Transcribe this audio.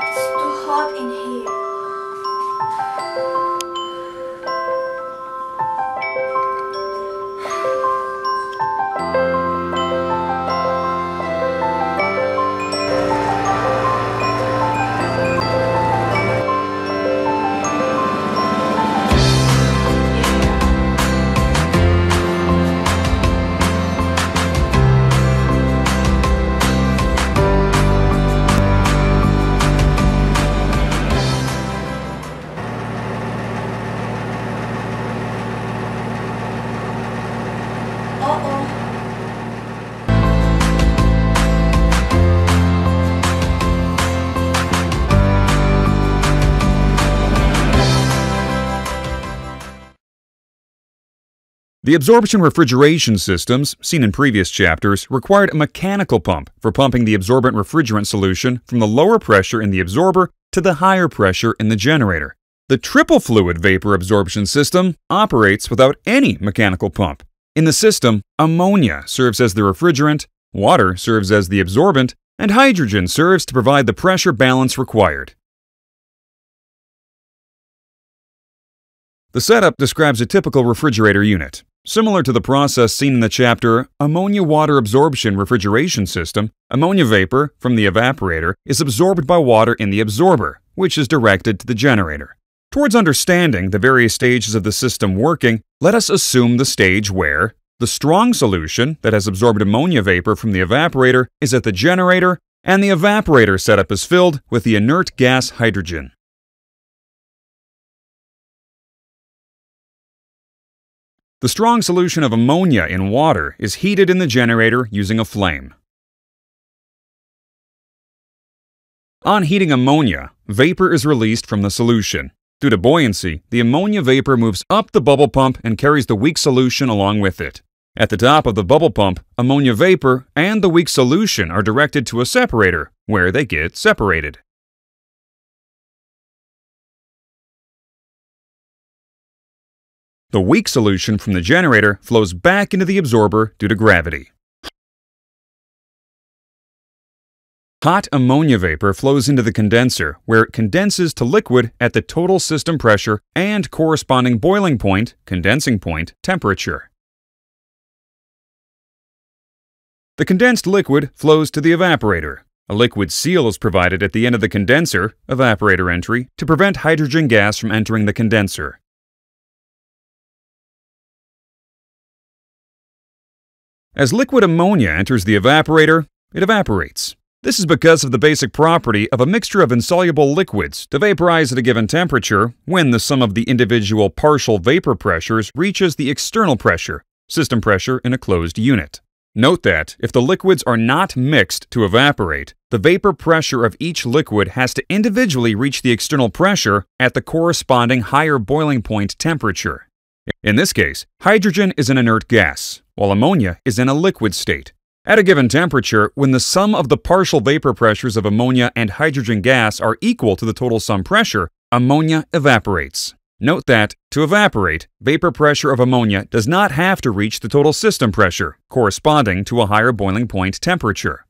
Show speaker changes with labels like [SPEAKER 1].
[SPEAKER 1] It's too hot in here.
[SPEAKER 2] The absorption refrigeration systems, seen in previous chapters, required a mechanical pump for pumping the absorbent refrigerant solution from the lower pressure in the absorber to the higher pressure in the generator. The triple fluid vapor absorption system operates without any mechanical pump. In the system, ammonia serves as the refrigerant, water serves as the absorbent, and hydrogen serves to provide the pressure balance required. The setup describes a typical refrigerator unit. Similar to the process seen in the chapter Ammonia Water Absorption Refrigeration System, ammonia vapor from the evaporator is absorbed by water in the absorber, which is directed to the generator. Towards understanding the various stages of the system working, let us assume the stage where the strong solution that has absorbed ammonia vapor from the evaporator is at the generator, and the evaporator setup is filled with the inert gas hydrogen. The strong solution of ammonia in water is heated in the generator using a flame. On heating ammonia, vapor is released from the solution. Due to buoyancy, the ammonia vapor moves up the bubble pump and carries the weak solution along with it. At the top of the bubble pump, ammonia vapor and the weak solution are directed to a separator, where they get separated. The weak solution from the generator flows back into the absorber due to gravity. Hot ammonia vapor flows into the condenser, where it condenses to liquid at the total system pressure and corresponding boiling point, condensing point, temperature. The condensed liquid flows to the evaporator. A liquid seal is provided at the end of the condenser, evaporator entry, to prevent hydrogen gas from entering the condenser. As liquid ammonia enters the evaporator, it evaporates. This is because of the basic property of a mixture of insoluble liquids to vaporize at a given temperature when the sum of the individual partial vapor pressures reaches the external pressure, system pressure in a closed unit. Note that if the liquids are not mixed to evaporate, the vapor pressure of each liquid has to individually reach the external pressure at the corresponding higher boiling point temperature. In this case, hydrogen is an inert gas, while ammonia is in a liquid state. At a given temperature, when the sum of the partial vapor pressures of ammonia and hydrogen gas are equal to the total sum pressure, ammonia evaporates. Note that, to evaporate, vapor pressure of ammonia does not have to reach the total system pressure, corresponding to a higher boiling point temperature.